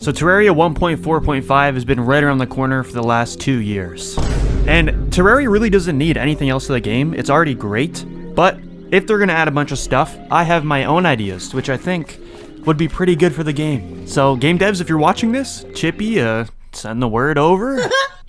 So Terraria 1.4.5 has been right around the corner for the last 2 years. And Terraria really doesn't need anything else to the game, it's already great, but if they're gonna add a bunch of stuff, I have my own ideas, which I think would be pretty good for the game. So game devs, if you're watching this, Chippy, send the word over.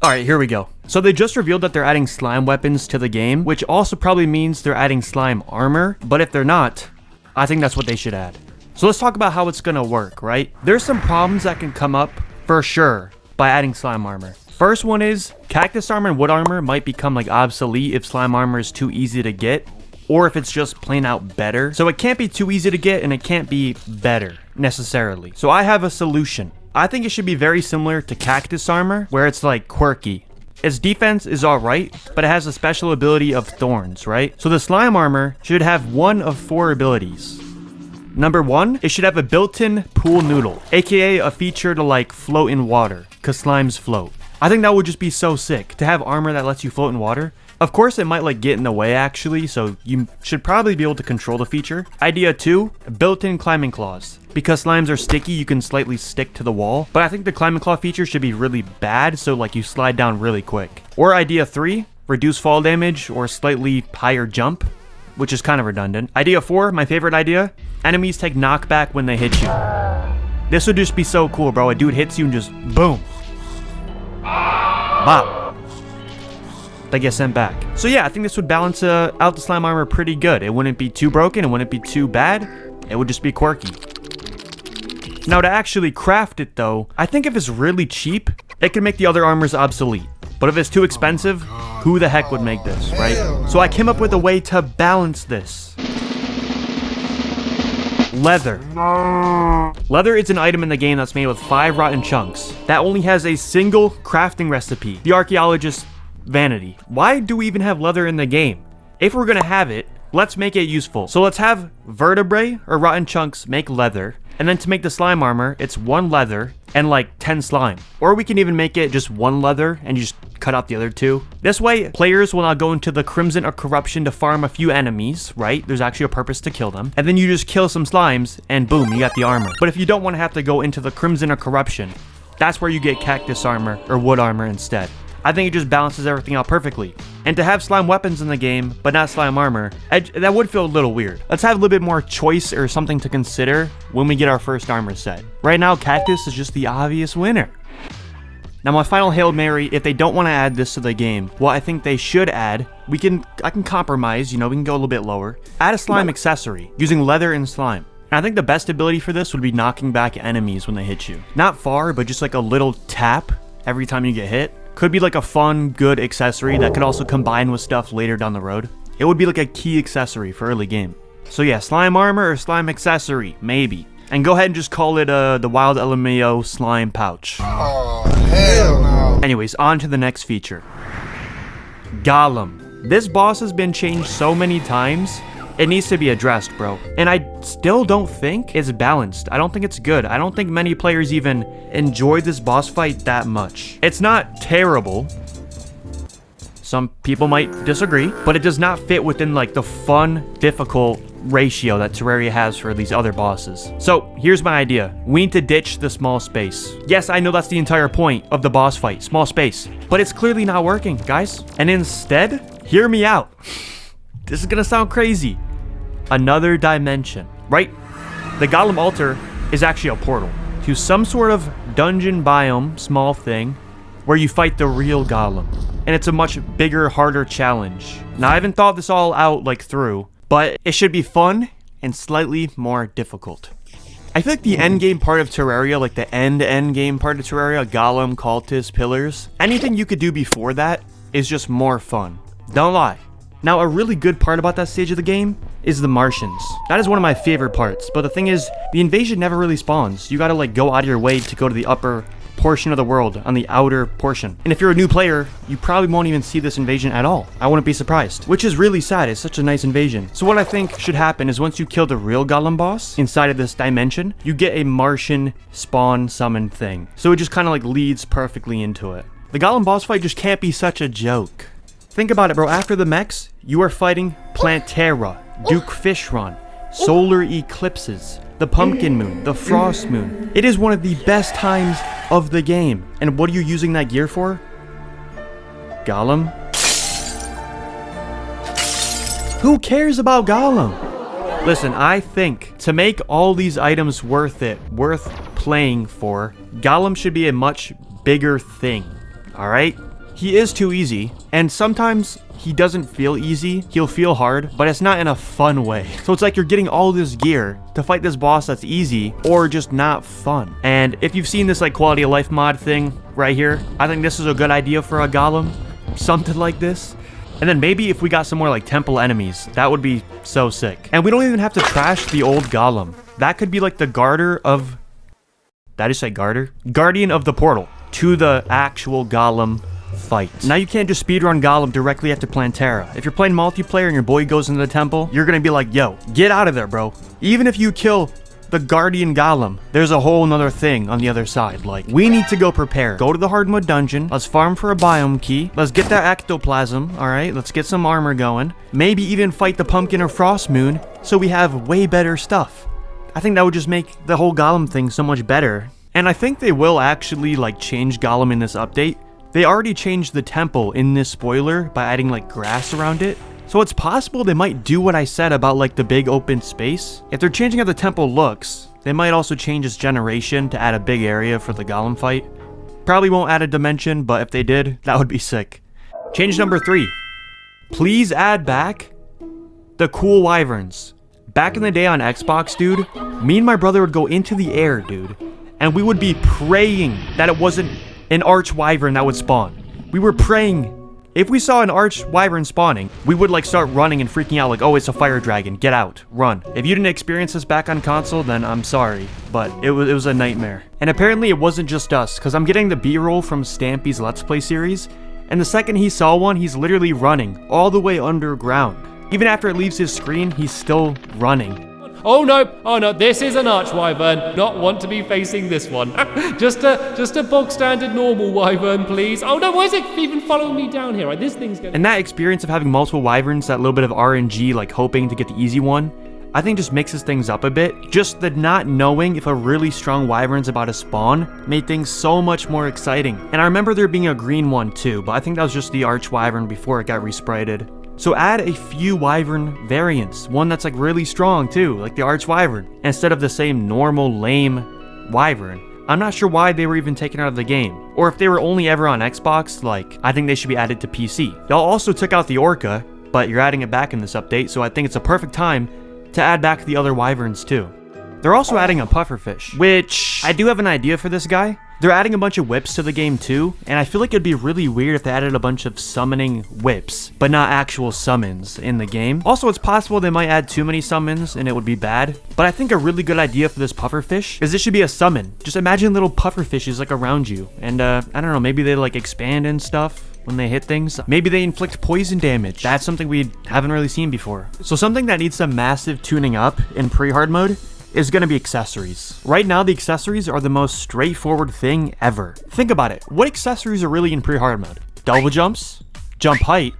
Alright, here we go. So they just revealed that they're adding slime weapons to the game, which also probably means they're adding slime armor, but if they're not, I think that's what they should add. So let's talk about how it's gonna work, right? There's some problems that can come up, for sure, by adding slime armor. First one is, cactus armor and wood armor might become like obsolete if slime armor is too easy to get, or if it's just plain out better. So it can't be too easy to get and it can't be better, necessarily. So I have a solution. I think it should be very similar to cactus armor, where it's like quirky. Its defense is alright, but it has a special ability of thorns, right? So the slime armor should have one of 4 abilities. Number 1, it should have a built-in pool noodle, aka a feature to like float in water, cause slimes float. I think that would just be so sick, to have armor that lets you float in water. Of course it might like get in the way actually, so you should probably be able to control the feature. Idea 2, built-in climbing claws. Because slimes are sticky, you can slightly stick to the wall, but I think the climbing claw feature should be really bad, so like you slide down really quick. Or idea 3, reduce fall damage or slightly higher jump, which is kind of redundant. Idea 4, my favorite idea, enemies take knockback when they hit you. This would just be so cool, bro. A dude hits you and just boom. Bop. They get sent back. So yeah, I think this would balance out the slime armor pretty good. It wouldn't be too broken, it wouldn't be too bad. It would just be quirky. Now to actually craft it though, I think if it's really cheap, it can make the other armors obsolete. But if it's too expensive, who the heck would make this, right? So I came up with a way to balance this. Leather. Leather is an item in the game that's made with 5 rotten chunks. That only has a single crafting recipe. The archaeologist's vanity. Why do we even have leather in the game? If we're gonna have it, let's make it useful. So let's have vertebrae or rotten chunks make leather. And then to make the slime armor, it's 1 leather and like 10 slime. Or we can even make it just 1 leather and you just cut out the other 2. This way, players will not go into the Crimson or Corruption to farm a few enemies, right? There's actually a purpose to kill them. And then you just kill some slimes and boom, you got the armor. But if you don't want to have to go into the Crimson or Corruption, that's where you get cactus armor or wood armor instead. I think it just balances everything out perfectly. And to have slime weapons in the game, but not slime armor, that would feel a little weird. Let's have a little bit more choice or something to consider when we get our first armor set. Right now, cactus is just the obvious winner. Now my final Hail Mary, if they don't want to add this to the game, what I think they should add, I can compromise, you know, we can go a little bit lower. Add a slime accessory, using leather and slime. And I think the best ability for this would be knocking back enemies when they hit you. Not far, but just like a little tap every time you get hit. Could be like a fun, good accessory that could also combine with stuff later down the road. It would be like a key accessory for early game. So yeah, slime armor or slime accessory, maybe. And go ahead and just call it the Wild LMAO slime pouch. Oh, hell no. Anyways, on to the next feature. Golem. This boss has been changed so many times, it needs to be addressed, bro. And I still don't think it's balanced. I don't think it's good. I don't think many players even enjoy this boss fight that much. It's not terrible. Some people might disagree, but it does not fit within like the fun, difficult ratio that Terraria has for these other bosses. So here's my idea. We need to ditch the small space. Yes, I know that's the entire point of the boss fight, small space, but it's clearly not working, guys. And instead, hear me out. This is gonna sound crazy. Another dimension, right? The Golem altar is actually a portal to some sort of dungeon biome, small thing, where you fight the real Golem. And it's a much bigger, harder challenge. Now, I haven't thought this all out like through, but it should be fun and slightly more difficult. I feel like the end game part of Terraria, like the end game part of Terraria, Golem, Cultist, Pillars, anything you could do before that is just more fun. Don't lie. Now, a really good part about that stage of the game is the Martians. That is one of my favorite parts, but the thing is, the invasion never really spawns. You gotta like go out of your way to go to the upper portion of the world on the outer portion. And if you're a new player, you probably won't even see this invasion at all. I wouldn't be surprised, which is really sad. It's such a nice invasion. So what I think should happen is once you kill the real Golem boss inside of this dimension, you get a Martian spawn summon thing. So it just kind of like leads perfectly into it. The Golem boss fight just can't be such a joke. Think about it, bro. After the mechs, you are fighting Plantera, Duke Fishron, solar eclipses, the pumpkin moon, the frost moon. It is one of the best times of the game. And what are you using that gear for? Golem? Who cares about Golem? Listen, I think to make all these items worth it, worth playing for, Golem should be a much bigger thing, alright? He is too easy, and sometimes he doesn't feel easy, he'll feel hard, but it's not in a fun way. So it's like you're getting all this gear to fight this boss that's easy, or just not fun. And if you've seen this like quality of life mod thing right here, I think this is a good idea for a Golem, something like this. And then maybe if we got some more like temple enemies, that would be so sick. And we don't even have to trash the old Golem. That could be like the Garter of... Did I just say Garter? Guardian of the portal to the actual Golem fight. Now you can't just speedrun Golem directly after Plantera. If you're playing multiplayer and your boy goes into the temple, you're gonna be like, yo, get out of there, bro. Even if you kill the Guardian Golem, there's a whole nother thing on the other side. Like, we need to go prepare. Go to the hard mode dungeon. Let's farm for a biome key. Let's get that ectoplasm, alright? Let's get some armor going. Maybe even fight the pumpkin or frost moon so we have way better stuff. I think that would just make the whole Golem thing so much better. And I think they will actually, like, change Golem in this update. They already changed the temple in this spoiler by adding, like, grass around it. So it's possible they might do what I said about like the big open space. If they're changing how the temple looks, they might also change its generation to add a big area for the Golem fight. Probably won't add a dimension, but if they did, that would be sick. Change number 3. Please add back the cool wyverns. Back in the day on Xbox, dude, me and my brother would go into the air, dude, and we would be praying that it wasn't an arch wyvern that would spawn. We were praying. If we saw an arch wyvern spawning, we would like start running and freaking out like, oh, it's a fire dragon, get out, run. If you didn't experience this back on console, then I'm sorry, but it was a nightmare. And apparently it wasn't just us, because I'm getting the B-roll from Stampy's Let's Play series, and the second he saw one, he's literally running all the way underground. Even after it leaves his screen, he's still running. Oh no, this is an arch wyvern. Not want to be facing this one. just a bog standard normal wyvern, please. Oh no, why is it even following me down here? This thing's gonna... And that experience of having multiple wyverns, that little bit of RNG, like hoping to get the easy one, I think just mixes things up a bit. Just the not knowing if a really strong wyvern's about to spawn made things so much more exciting. And I remember there being a green one too, but I think that was just the arch wyvern before it got resprited. So add a few wyvern variants, one that's like really strong too, like the arch wyvern, instead of the same normal lame wyvern. I'm not sure why they were even taken out of the game, or if they were only ever on Xbox, like, I think they should be added to PC. Y'all also took out the orca, but you're adding it back in this update, so I think it's a perfect time to add back the other wyverns too. They're also adding a pufferfish, which I do have an idea for this guy. They're adding a bunch of whips to the game too, and I feel like it'd be really weird if they added a bunch of summoning whips, but not actual summons in the game. Also, it's possible they might add too many summons and it would be bad, but I think a really good idea for this pufferfish is this should be a summon. Just imagine little pufferfishes like around you, and I don't know, maybe they like expand and stuff when they hit things. Maybe they inflict poison damage. That's something we haven't really seen before. So something that needs some massive tuning up in pre-hard mode is going to be accessories. Right now, the accessories are the most straightforward thing ever. Think about it. What accessories are really in pre-hard mode? Double jumps, jump height,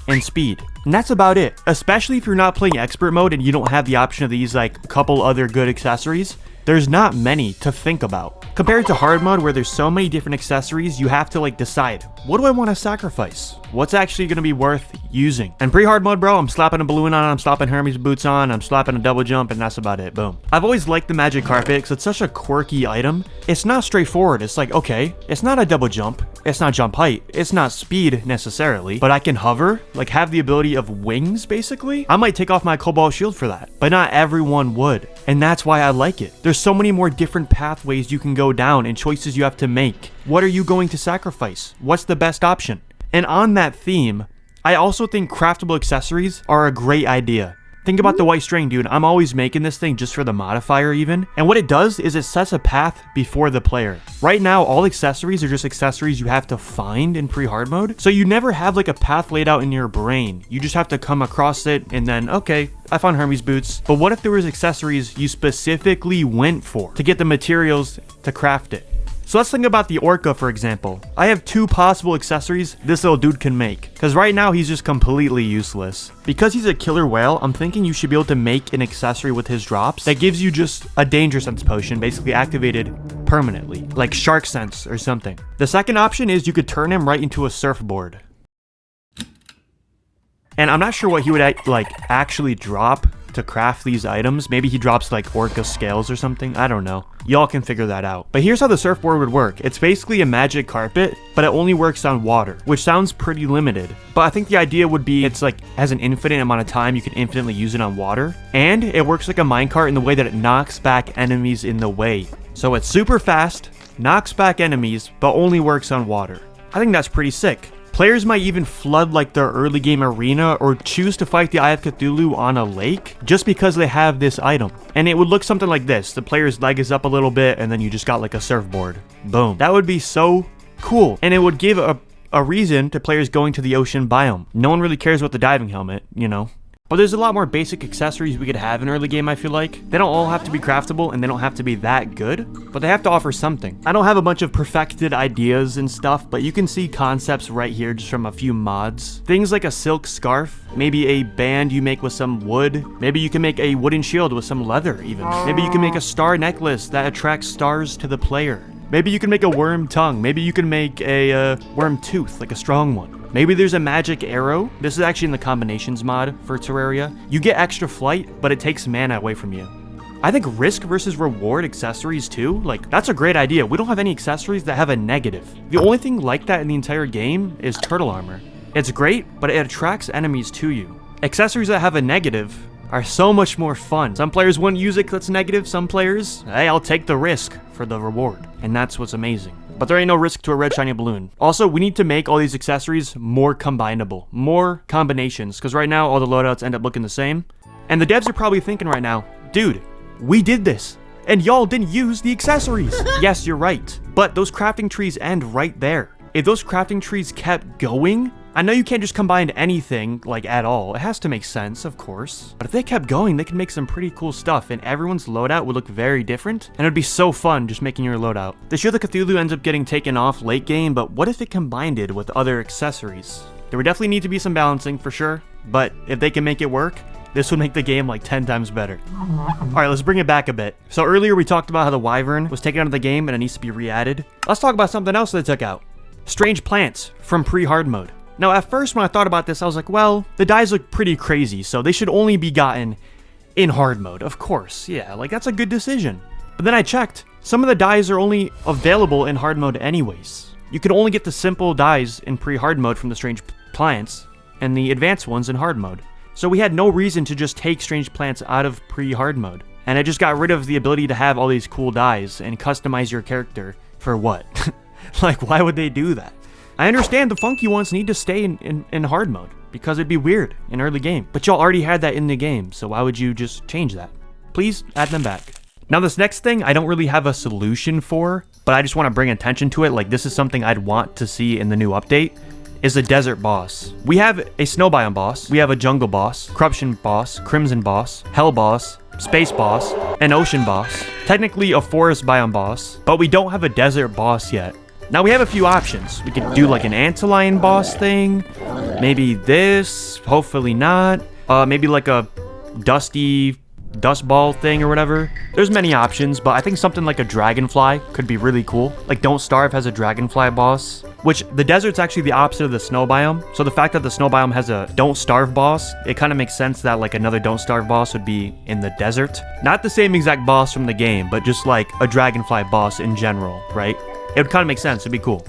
and speed. And that's about it. Especially if you're not playing expert mode and you don't have the option of these like couple other good accessories. There's not many to think about. Compared to hard mode where there's so many different accessories, you have to like decide, what do I want to sacrifice? What's actually going to be worth using? And pre-hard mode, bro, I'm slapping a balloon on, I'm slapping Hermes boots on, I'm slapping a double jump, and that's about it. Boom. I've always liked the magic carpet because it's such a quirky item. It's not straightforward. It's like, okay, it's not a double jump, it's not jump height, it's not speed necessarily, but I can hover, like have the ability of wings basically. I might take off my cobalt shield for that, but not everyone would. And that's why I like it. There's so many more different pathways you can go down and choices you have to make. What are you going to sacrifice? What's the best option? And on that theme, I also think craftable accessories are a great idea. Think about the white string, dude. I'm always making this thing just for the modifier even. And what it does is it sets a path before the player. Right now, all accessories are just accessories you have to find in pre-hard mode. So you never have like a path laid out in your brain. You just have to come across it and then, okay, I found Hermes boots. But what if there was accessories you specifically went for to get the materials to craft it? So let's think about the Orca, for example. I have 2 possible accessories this little dude can make, because right now he's just completely useless. Because he's a killer whale, I'm thinking you should be able to make an accessory with his drops that gives you just a danger sense potion, basically activated permanently, like shark sense or something. The second option is you could turn him right into a surfboard. And I'm not sure what he would actually drop to craft these items. Maybe he drops like orca scales or something. I don't know. Y'all can figure that out. But here's how the surfboard would work. It's basically a magic carpet, but it only works on water, which sounds pretty limited. But I think the idea would be it's like has an infinite amount of time. You can infinitely use it on water. And it works like a minecart in the way that it knocks back enemies in the way. So it's super fast, knocks back enemies, but only works on water. I think that's pretty sick. Players might even flood like their early game arena or choose to fight the Eye of Cthulhu on a lake just because they have this item. And it would look something like this. The player's leg is up a little bit and then you just got like a surfboard. Boom. That would be so cool. And it would give a reason to players going to the ocean biome. No one really cares about the diving helmet, you know. But there's a lot more basic accessories we could have in early game, I feel like. They don't all have to be craftable and they don't have to be that good, but they have to offer something. I don't have a bunch of perfected ideas and stuff, but you can see concepts right here just from a few mods. Things like a silk scarf, maybe a band you make with some wood. Maybe you can make a wooden shield with some leather even. Maybe you can make a star necklace that attracts stars to the player. Maybe you can make a worm tongue. Maybe you can make a worm tooth, like a strong one. Maybe there's a magic arrow. This is actually in the combinations mod for Terraria. You get extra flight, but it takes mana away from you. I think risk versus reward accessories too, like that's a great idea. We don't have any accessories that have a negative. The only thing like that in the entire game is turtle armor. It's great, but it attracts enemies to you. Accessories that have a negative are so much more fun. Some players wouldn't use it because it's negative. Some players, hey, I'll take the risk for the reward. And that's what's amazing. But there ain't no risk to a red shiny balloon. Also, we need to make all these accessories more combinable, more combinations, because right now all the loadouts end up looking the same. And the devs are probably thinking right now, dude, we did this, and y'all didn't use the accessories. Yes, you're right, but those crafting trees end right there. If those crafting trees kept going, I know you can't just combine anything, like, at all. It has to make sense, of course. But if they kept going, they could make some pretty cool stuff, and everyone's loadout would look very different, and it would be so fun just making your loadout. The Shield of Cthulhu ends up getting taken off late game, but what if it combined it with other accessories? There would definitely need to be some balancing, for sure, but if they can make it work, this would make the game like 10 times better. Alright, let's bring it back a bit. So earlier we talked about how the Wyvern was taken out of the game and it needs to be re-added. Let's talk about something else they took out. Strange plants from pre-hard mode. Now, at first, when I thought about this, I was like, well, the dyes look pretty crazy, so they should only be gotten in hard mode. Of course, yeah, like, that's a good decision. But then I checked. Some of the dyes are only available in hard mode anyways. You can only get the simple dyes in pre-hard mode from the strange plants, and the advanced ones in hard mode. So we had no reason to just take strange plants out of pre-hard mode. And it just got rid of the ability to have all these cool dyes and customize your character for what? Like, why would they do that? I understand the funky ones need to stay in hard mode, because it'd be weird in early game. But y'all already had that in the game, so why would you just change that? Please add them back. Now this next thing, I don't really have a solution for, but I just want to bring attention to it, like this is something I'd want to see in the new update, is a desert boss. We have a snow biome boss, we have a jungle boss, corruption boss, crimson boss, hell boss, space boss, an ocean boss, technically a forest biome boss, but we don't have a desert boss yet. Now we have a few options. We could do like an antlion boss thing, maybe this, hopefully not, maybe like a dusty dust ball thing or whatever. There's many options, but I think something like a dragonfly could be really cool. Like Don't Starve has a dragonfly boss, which the desert's actually the opposite of the snow biome. So the fact that the snow biome has a Don't Starve boss, it kind of makes sense that like another Don't Starve boss would be in the desert. Not the same exact boss from the game, but just like a dragonfly boss in general, right? It would kind of make sense. It'd be cool.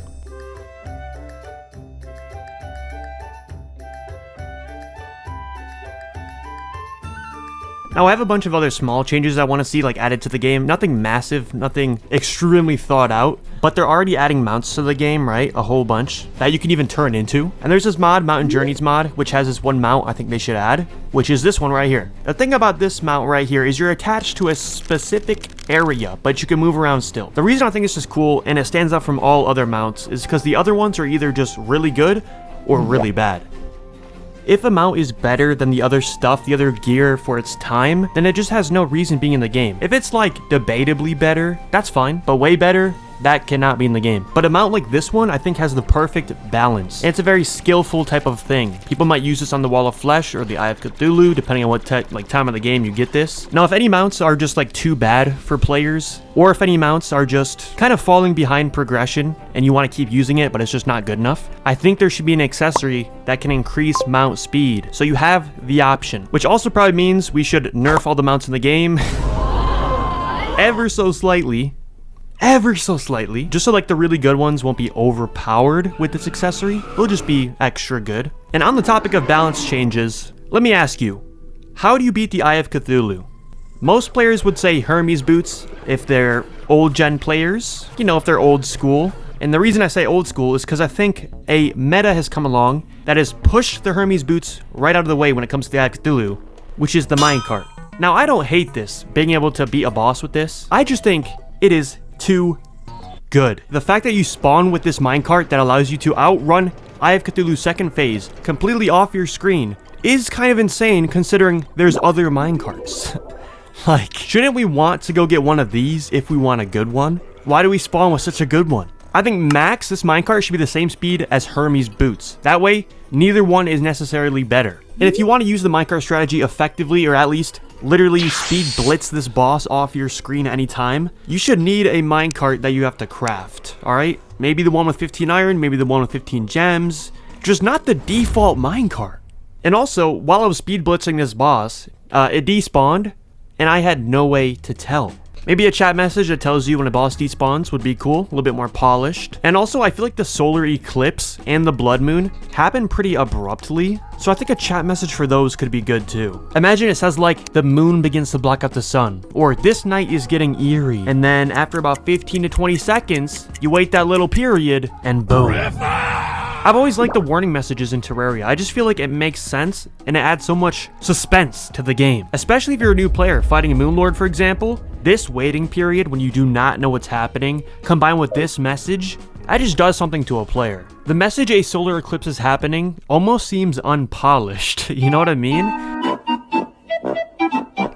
Now I have a bunch of other small changes I want to see like added to the game. Nothing massive, nothing extremely thought out, but they're already adding mounts to the game, right? A whole bunch that you can even turn into. And there's this mod, Mountain Journeys mod, which has this one mount I think they should add, which is this one right here. The thing about this mount right here is you're attached to a specific area, but you can move around still. The reason I think this is cool and it stands out from all other mounts is because the other ones are either just really good or really bad. If a mount is better than the other stuff, the other gear for its time, then it just has no reason being in the game. If it's like debatably better, that's fine, but way better, that cannot be in the game. But a mount like this one, I think has the perfect balance. And it's a very skillful type of thing. People might use this on the Wall of Flesh or the Eye of Cthulhu, depending on what time of the game you get this. Now, if any mounts are just like too bad for players, or if any mounts are just kind of falling behind progression and you want to keep using it, but it's just not good enough, I think there should be an accessory that can increase mount speed. So you have the option, which also probably means we should nerf all the mounts in the game ever so slightly, just so like the really good ones won't be overpowered with this accessory. They'll just be extra good. And on the topic of balance changes, let me ask you, how do you beat the Eye of Cthulhu? Most players would say Hermes boots if they're old gen players, you know, if they're old school. And the reason I say old school is because I think a meta has come along that has pushed the Hermes boots right out of the way when it comes to the Eye of Cthulhu, which is the minecart. Now, I don't hate this, being able to beat a boss with this. I just think it is too good. The fact that you spawn with this minecart that allows you to outrun Eye of Cthulhu's second phase completely off your screen is kind of insane considering there's other minecarts. Like, shouldn't we want to go get one of these if we want a good one? Why do we spawn with such a good one? I think max this minecart should be the same speed as Hermes boots. That way, neither one is necessarily better. And if you want to use the minecart strategy effectively, or at least literally speed blitz this boss off your screen anytime, you should need a minecart that you have to craft, alright? Maybe the one with 15 iron, maybe the one with 15 gems, just not the default minecart. And also, while I was speed blitzing this boss, it despawned, and I had no way to tell. Maybe a chat message that tells you when a boss despawns would be cool, a little bit more polished. And also, I feel like the solar eclipse and the blood moon happen pretty abruptly, so I think a chat message for those could be good too. Imagine it says like, the moon begins to block out the sun, or this night is getting eerie, and then after about 15 to 20 seconds, you wait that little period, and boom. I've always liked the warning messages in Terraria. I just feel like it makes sense and it adds so much suspense to the game. Especially if you're a new player fighting a Moonlord, for example. This waiting period when you do not know what's happening, combined with this message, that just does something to a player. The message a solar eclipse is happening almost seems unpolished, you know what I mean? I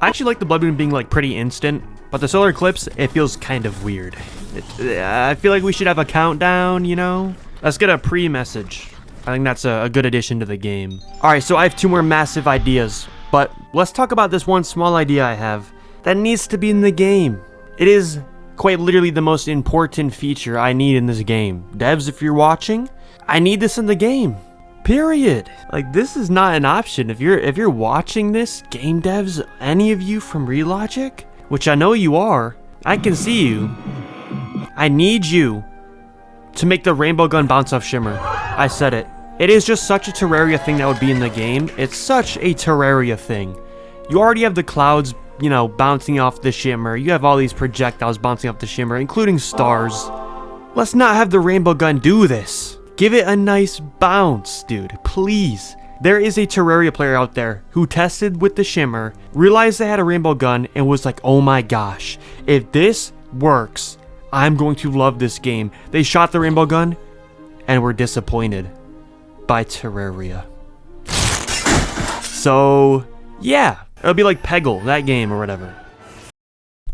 actually like the blood moon being like pretty instant, but the solar eclipse, it feels kind of weird. I feel like we should have a countdown, you know? Let's get a pre-message. I think that's a good addition to the game. Alright, so I have two more massive ideas, but let's talk about this one small idea I have that needs to be in the game. It is quite literally the most important feature I need in this game. Devs, if you're watching, I need this in the game. Period. Like, this is not an option. If you're watching this, game devs, any of you from Relogic, which I know you are, I can see you. I need you to make the rainbow gun bounce off Shimmer. I said it. It is just such a Terraria thing that would be in the game. It's such a Terraria thing. You already have the clouds, you know, bouncing off the Shimmer. You have all these projectiles bouncing off the Shimmer, including stars. Let's not have the rainbow gun do this. Give it a nice bounce, dude. Please. There is a Terraria player out there who tested with the Shimmer, realized they had a rainbow gun, and was like, oh my gosh, if this works, I'm going to love this game. They shot the rainbow gun and were disappointed by Terraria. So, yeah, it'll be like Peggle, that game or whatever.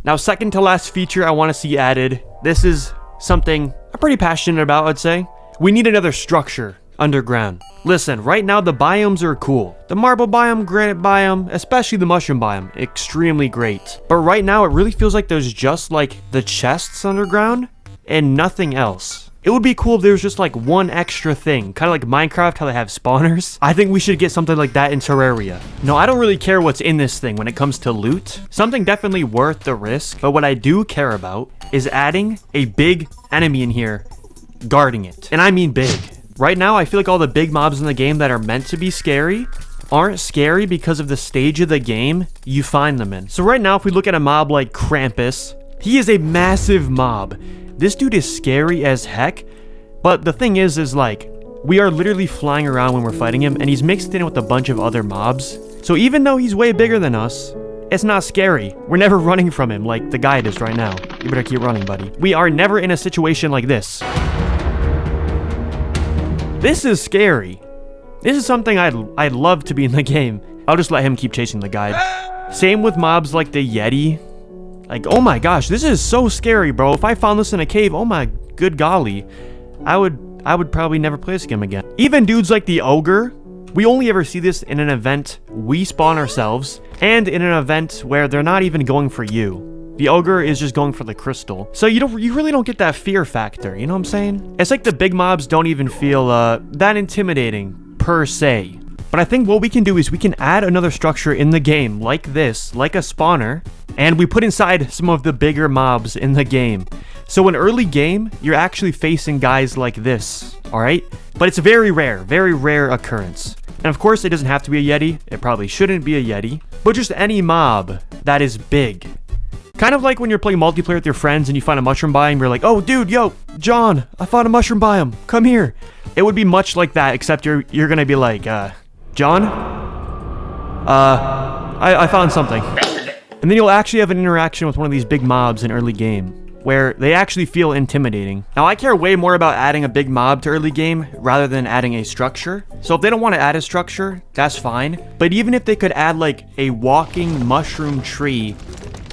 Now, second to last feature I want to see added. This is something I'm pretty passionate about, I'd say. We need another structure underground. Listen, right now the biomes are cool. The marble biome, granite biome, especially the mushroom biome, extremely great. But right now it really feels like there's just like the chests underground and nothing else. It would be cool if there was just like one extra thing, kind of like Minecraft, how they have spawners. I think we should get something like that in Terraria. No, I don't really care what's in this thing when it comes to loot. Something definitely worth the risk, but what I do care about is adding a big enemy in here guarding it. And I mean big. Right now, I feel like all the big mobs in the game that are meant to be scary aren't scary because of the stage of the game you find them in. So right now, if we look at a mob like Krampus, he is a massive mob. This dude is scary as heck, but the thing is like, we are literally flying around when we're fighting him, and he's mixed in with a bunch of other mobs. So even though he's way bigger than us, it's not scary. We're never running from him like the guide is right now. You better keep running, buddy. We are never in a situation like this. This is scary. This is something I'd love to be in the game. I'll just let him keep chasing the guide. Same with mobs like the Yeti. Like, oh my gosh, this is so scary, bro. If I found this in a cave, oh my good golly, I would probably never play this game again. Even dudes like the ogre, we only ever see this in an event we spawn ourselves, and in an event where they're not even going for you. The ogre is just going for the crystal. So you really don't get that fear factor, you know what I'm saying? It's like the big mobs don't even feel that intimidating per se. But I think what we can do is we can add another structure in the game like this, like a spawner, and we put inside some of the bigger mobs in the game. So in early game, you're actually facing guys like this, all right? But it's a very rare occurrence. And of course, it doesn't have to be a Yeti. It probably shouldn't be a Yeti, but just any mob that is big. Kind of like when you're playing multiplayer with your friends and you find a mushroom biome, you're like, oh dude, yo, John, I found a mushroom biome, come here. It would be much like that, except you're gonna be like, John? I found something. And then you'll actually have an interaction with one of these big mobs in early game, where they actually feel intimidating. Now, I care way more about adding a big mob to early game rather than adding a structure. So if they don't want to add a structure, that's fine. But even if they could add like a walking mushroom tree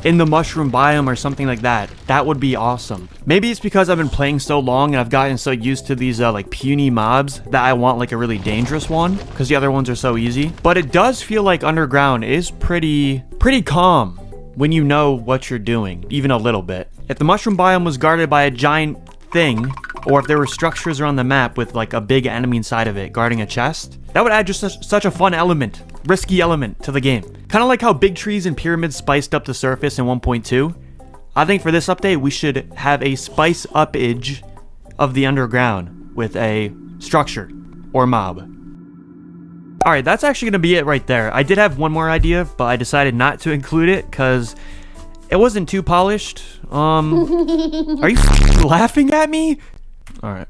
in the mushroom biome or something like that, that would be awesome. Maybe it's because I've been playing so long and I've gotten so used to these like puny mobs that I want like a really dangerous one, because the other ones are so easy. But it does feel like underground is pretty calm when you know what you're doing, even a little bit. If the mushroom biome was guarded by a giant thing, or if there were structures around the map with like a big enemy inside of it guarding a chest, that would add just such a fun element, risky element to the game. Kind of like how big trees and pyramids spiced up the surface in 1.2. I think for this update, we should have a spice upage of the underground with a structure or mob. All right, that's actually gonna be it right there. I did have one more idea, but I decided not to include it because it wasn't too polished. Are you laughing at me? All right.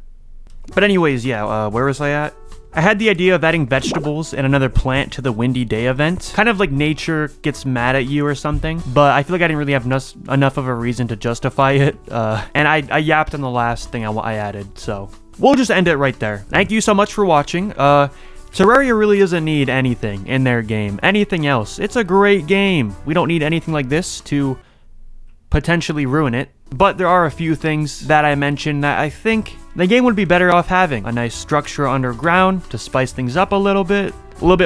But anyways, yeah, where was I at? I had the idea of adding vegetables and another plant to the Windy Day event. Kind of like nature gets mad at you or something. But I feel like I didn't really have enough of a reason to justify it. And I yapped on the last thing I added. So we'll just end it right there. Thank you so much for watching. Terraria really doesn't need anything in their game. Anything else. It's a great game. We don't need anything like this to potentially ruin it. But there are a few things that I mentioned that I think the game would be better off having. A nice structure underground to spice things up a little bit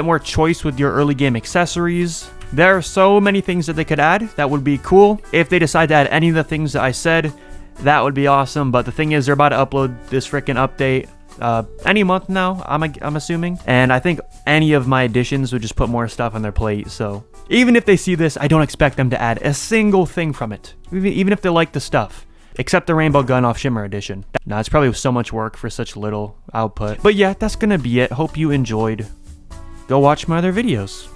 more choice with your early game accessories. There are so many things that they could add that would be cool. If they decide to add any of the things that I said, that would be awesome. But the thing is, they're about to upload this freaking update any month now, I'm assuming. And I think any of my additions would just put more stuff on their plate. So even if they see this, I don't expect them to add a single thing from it, even if they like the stuff, except the rainbow gun off Shimmer Edition. Nah, it's probably so much work for such little output. But yeah, that's gonna be it. Hope you enjoyed. Go watch my other videos.